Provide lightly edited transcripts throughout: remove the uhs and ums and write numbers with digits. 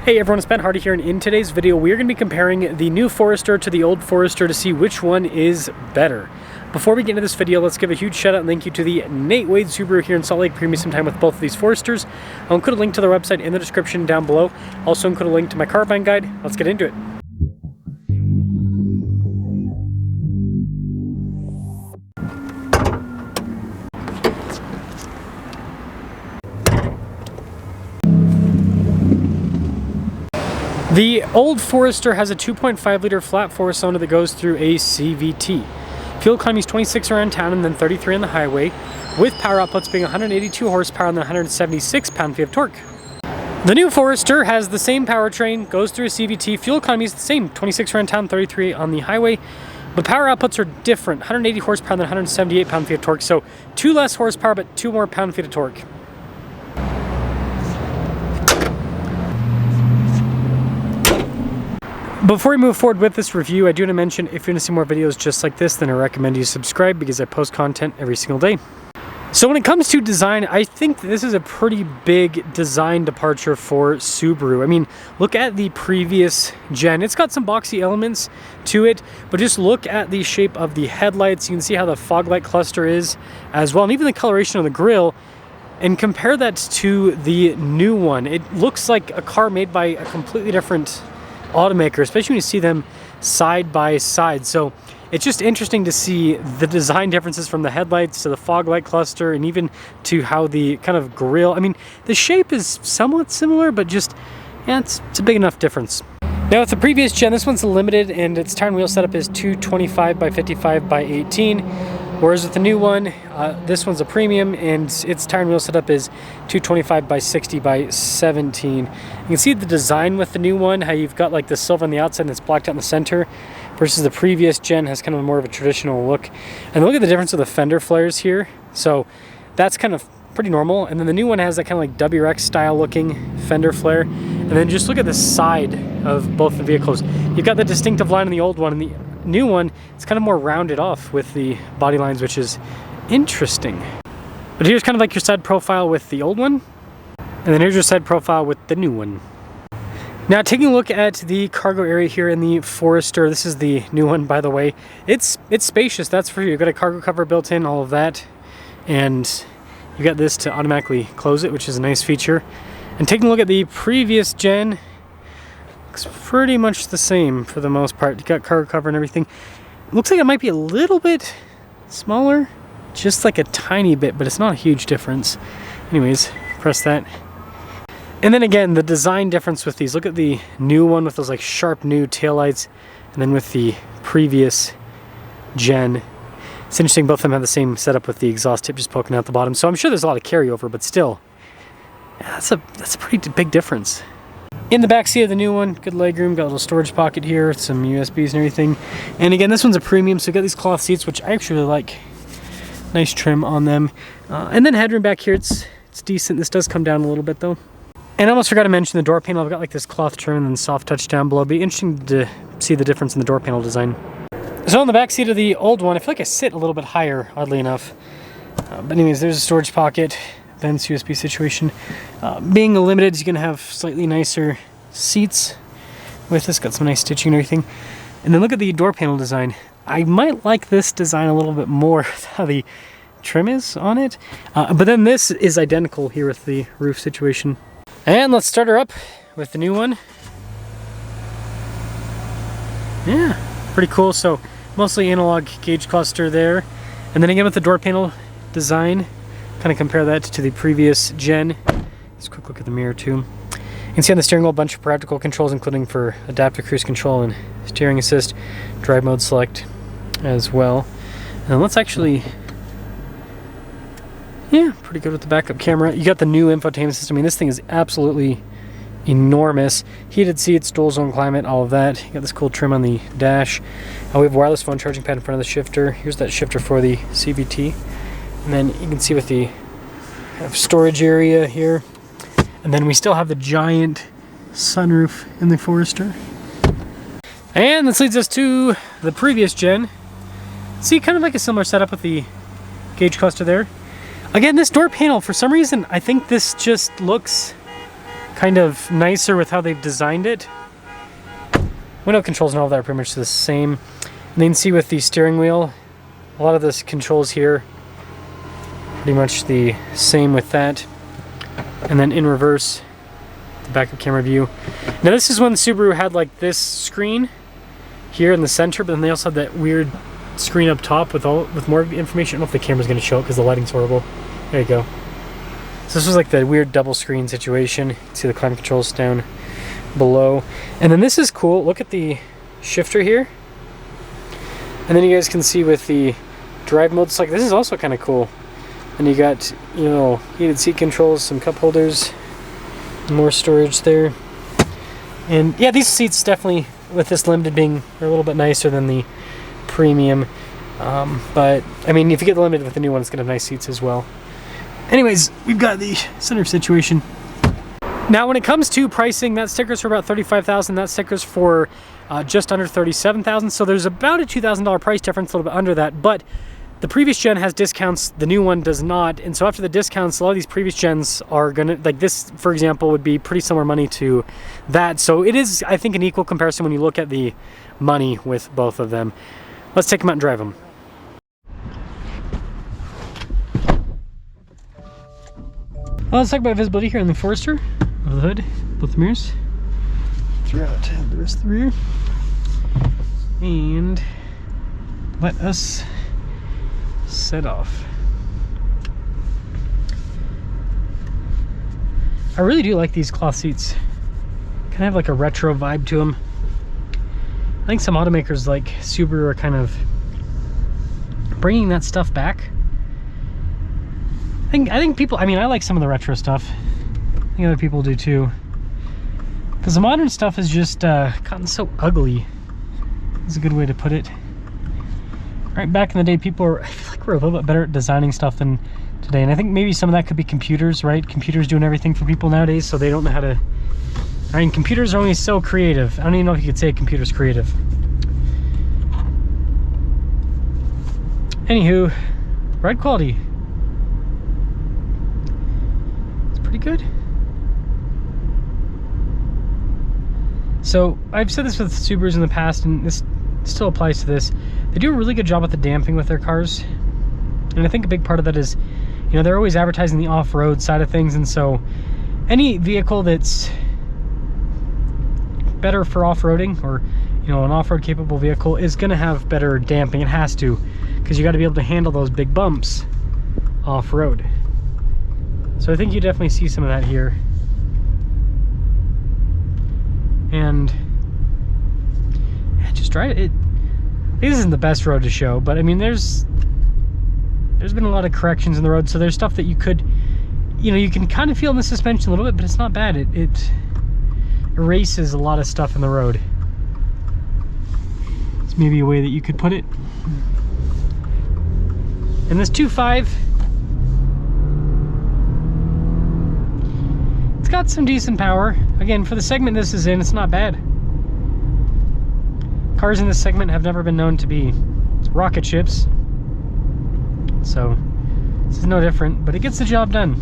Hey everyone, it's Ben Hardy here, and in today's video we're going to be comparing the new Forester to the old Forester to see which one is better. Before we get into this video, let's give a huge shout out and thank you to the Nate Wade Subaru here in Salt Lake for giving me some time with both of these Foresters. I'll include a link to their website in the description down below. Also include a link to my car buying guide. Let's get into it. The old Forester has a 2.5 liter flat four cylinder that goes through a CVT. Fuel economy is 26 around town and then 33 on the highway, with power outputs being 182 horsepower and then 176 pound-feet of torque. The new Forester has the same powertrain, goes through a CVT, fuel economy is the same, 26 around town, 33 on the highway, but power outputs are different, 180 horsepower and then 178 pound-feet of torque, so 2 less horsepower but 2 more pound-feet of torque. Before we move forward with this review, I do want to mention if you're going to see more videos just like this, then I recommend you subscribe because I post content every single day. So when it comes to design, I think this is a pretty big design departure for Subaru. I mean, look at the previous gen. It's got some boxy elements to it, but just look at the shape of the headlights. You can see how the fog light cluster is as well, and even the coloration of the grille. And compare that to the new one. It looks like a car made by a completely different automaker, especially when you see them side by side. So it's just interesting to see the design differences from the headlights to the fog light cluster and even to how the kind of grille, I mean, the shape is somewhat similar, but just, yeah, it's a big enough difference. Now with the previous gen, this one's limited and its tire and wheel setup is 225 by 55 by 18. Whereas with the new one, this one's a premium and its tire and wheel setup is 225 by 60 by 17. You can see the design with the new one, how you've got like the silver on the outside and it's blacked out in the center, versus the previous gen has kind of more of a traditional look. And look at the difference of the fender flares here. So that's kind of pretty normal. And then the new one has that kind of like WRX style looking fender flare. And then just look at the side of both the vehicles. You've got the distinctive line in the old one, and the new one, it's kind of more rounded off with the body lines, which is interesting. But here's kind of like your side profile with the old one, and then here's your side profile with the new one. Now taking a look at the cargo area here in the Forester, this is the new one by the way. It's spacious, that's for you. You've got a cargo cover built in, all of that, and you got this to automatically close it, which is a nice feature. And taking a look at the previous gen, looks pretty much the same for the most part. You got cargo cover and everything. Looks like it might be a little bit smaller, just like a tiny bit, but it's not a huge difference. Anyways, press that. And then again, the design difference with these. Look at the new one with those like sharp new taillights, and then with the previous gen. It's interesting, both of them have the same setup with the exhaust tip just poking out the bottom. So I'm sure there's a lot of carryover, but still, yeah, that's a pretty big difference. In the back seat of the new one, good legroom, got a little storage pocket here, some USBs and everything. And again, this one's a premium, so you got these cloth seats, which I actually really like. Nice trim on them. And then headroom back here, it's decent. This does come down a little bit though. And I almost forgot to mention the door panel. I've got like this cloth trim and then soft touch down below. It'd be interesting to see the difference in the door panel design. So on the back seat of the old one, I feel like I sit a little bit higher, oddly enough. But anyways, there's a storage pocket. Vents, USB situation. Being a limited, you can have slightly nicer seats with this. Got some nice stitching and everything. And then look at the door panel design. I might like this design a little bit more, how the trim is on it. But then this is identical here with the roof situation. And let's start her up with the new one. Yeah, pretty cool. So mostly analog gauge cluster there. And then again with the door panel design, kind of compare that to the previous gen. Let's quick look at the mirror too. You can see on the steering wheel a bunch of practical controls, including for adaptive cruise control and steering assist, drive mode select as well. And then let's actually, yeah, pretty good with the backup camera. You got the new infotainment system. I mean, this thing is absolutely enormous. Heated seats, dual zone climate, all of that. You got this cool trim on the dash. We have wireless phone charging pad in front of the shifter. Here's that shifter for the CVT. And then you can see with the storage area here. And then we still have the giant sunroof in the Forester. And this leads us to the previous gen. See, kind of like a similar setup with the gauge cluster there. Again, this door panel, for some reason, I think this just looks kind of nicer with how they've designed it. Window controls and all of that are pretty much the same. And then you can see with the steering wheel, a lot of the controls here, pretty much the same with that. And then in reverse, the backup camera view. Now this is when Subaru had like this screen here in the center, but then they also had that weird screen up top with more information. I don't know if the camera's going to show it because the lighting's horrible. There you go. So this was like the weird double screen situation. You can see the climate controls down below. And then this is cool. Look at the shifter here. And then you guys can see with the drive modes, like this is also kind of cool. And you got, you know, heated seat controls, some cup holders, more storage there. And yeah, these seats definitely, with this limited being a little bit nicer than the premium. But I mean, if you get the limited with the new one, it's gonna have nice seats as well. Anyways, we've got the center situation. Now, when it comes to pricing, that sticker's for about $35,000. That sticker's for just under $37,000. So there's about a $2,000 price difference, a little bit under that. But the previous gen has discounts, the new one does not. And so after the discounts, a lot of these previous gens are gonna, like this, for example, would be pretty similar money to that. So it is, I think, an equal comparison when you look at the money with both of them. Let's take them out and drive them. Well, let's talk about visibility here on the Forester. Of the hood, both the mirrors. Throughout the rest of the rear. And let us set off. I really do like these cloth seats. Kind of have like a retro vibe to them. I think some automakers like Subaru are kind of bringing that stuff back. I think people, I mean, I like some of the retro stuff. I think other people do too. Because the modern stuff has just gotten so ugly. Is a good way to put it. Right, back in the day, people were, I feel like we're a little bit better at designing stuff than today. And I think maybe some of that could be computers, right? Computers doing everything for people nowadays, so they don't know how to, I mean, computers are only so creative. I don't even know if you could say a computer's creative. Anywho, ride quality. It's pretty good. So I've said this with Subarus in the past, and this still applies to this. They do a really good job with the damping with their cars. And I think a big part of that is, you know, they're always advertising the off-road side of things, and so any vehicle that's better for off-roading, or, you know, an off-road capable vehicle, is going to have better damping. It has to, because you got to be able to handle those big bumps off-road. So I think you definitely see some of that here. And yeah, just try it. This isn't the best road to show, but I mean, there's been a lot of corrections in the road, so there's stuff that you could, you know, you can kind of feel in the suspension a little bit, but it's not bad. It erases a lot of stuff in the road. It's maybe a way that you could put it. And this 2.5, it's got some decent power. Again, for the segment this is in, it's not bad. Cars in this segment have never been known to be rocket ships, so this is no different, but it gets the job done.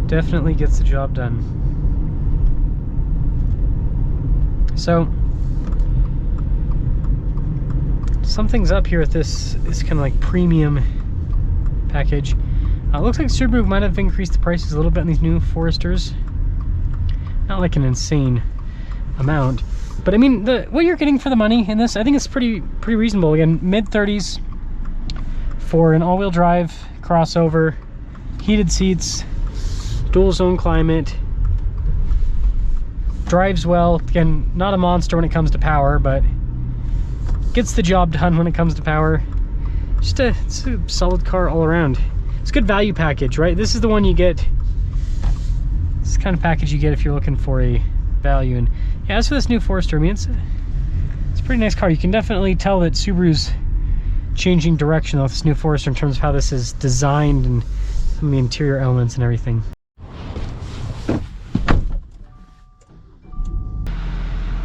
Definitely gets the job done. So something's up here with this kind of like premium package. It looks like Subaru might have increased the prices a little bit on these new Foresters. Not like an insane amount, but I mean, what you're getting for the money in this, I think it's pretty reasonable. Again, mid-30s for an all-wheel drive crossover, heated seats, dual zone climate, drives well. Again, not a monster when it comes to power, but gets the job done when it comes to power. It's a solid car all around. It's a good value package, right? This is the one you get. This is the kind of package you get if you're looking for a value. And yeah, as for this new Forester, I mean, it's a pretty nice car. You can definitely tell that Subaru's changing direction with this new Forester in terms of how this is designed and some of the interior elements and everything.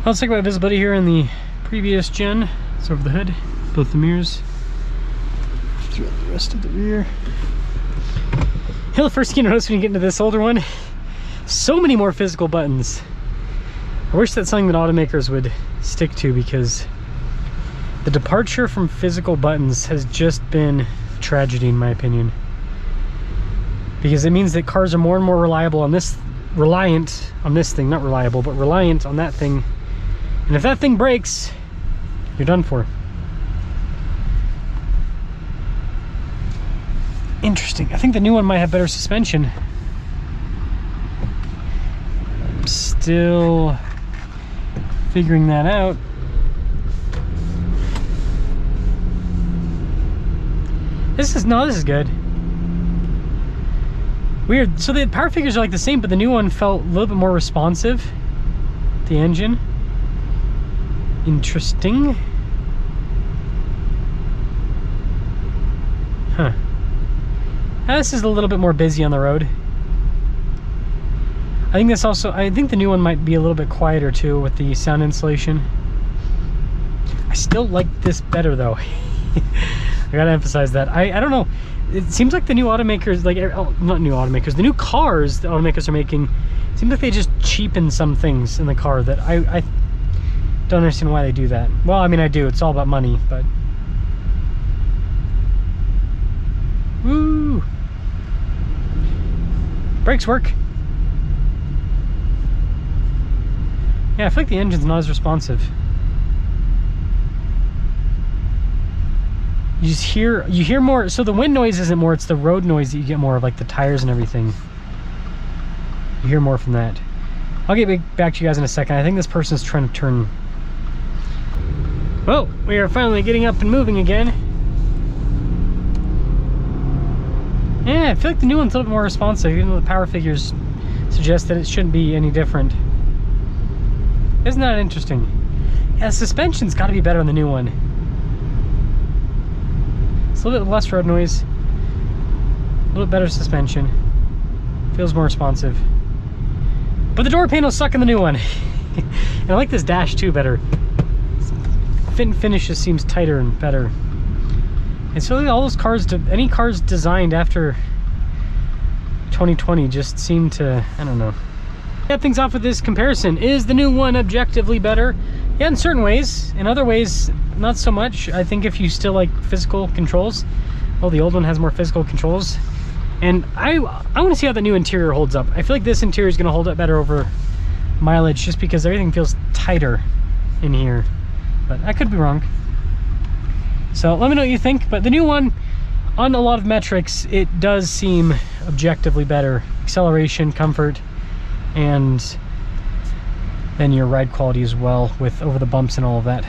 Let's talk about visibility here in the previous gen. It's over the hood, both the mirrors, throughout the rest of the rear. You know, the first thing you notice when you get into this older one, So many more physical buttons. I wish that's something that automakers would stick to, because the departure from physical buttons has just been a tragedy in my opinion. Because it means that cars are more and more reliant on this thing, not reliable, but reliant on that thing. And if that thing breaks, you're done for. Interesting. I think the new one might have better suspension. I'm still figuring that out. This is good. Weird. So the power figures are like the same, but the new one felt a little bit more responsive. The engine. Interesting. Huh. Now this is a little bit more busy on the road. I think the new one might be a little bit quieter too with the sound insulation. I still like this better though. I gotta emphasize that. I don't know. It seems like the new automakers, not new automakers, the new cars the automakers are making, seems like they just cheapen some things in the car that I don't understand why they do that. Well, I mean, I do. It's all about money, but... Woo! Brakes work. Yeah, I feel like the engine's not as responsive. You hear more, so the wind noise isn't more, it's the road noise that you get more of, like the tires and everything. You hear more from that. I'll get back to you guys in a second. I think this person's trying to turn. Well, we are finally getting up and moving again. Yeah, I feel like the new one's a little bit more responsive, even though the power figures suggest that it shouldn't be any different. Isn't that interesting? Yeah, the suspension's got to be better on the new one. It's a little bit less road noise, a little bit better suspension, feels more responsive. But the door panels suck in the new one. And I like this dash too better. Fit and finish just seems tighter and better. And so all those cars, any cars designed after 2020 just seem to, I don't know. Get things off with this comparison. Is the new one objectively better? Yeah, in certain ways. In other ways, not so much. I think if you still like physical controls, well, the old one has more physical controls. And I want to see how the new interior holds up. I feel like this interior is going to hold up better over mileage, just because everything feels tighter in here. But I could be wrong. So let me know what you think. But the new one, on a lot of metrics, it does seem objectively better. Acceleration, comfort, and then your ride quality as well, with over the bumps and all of that.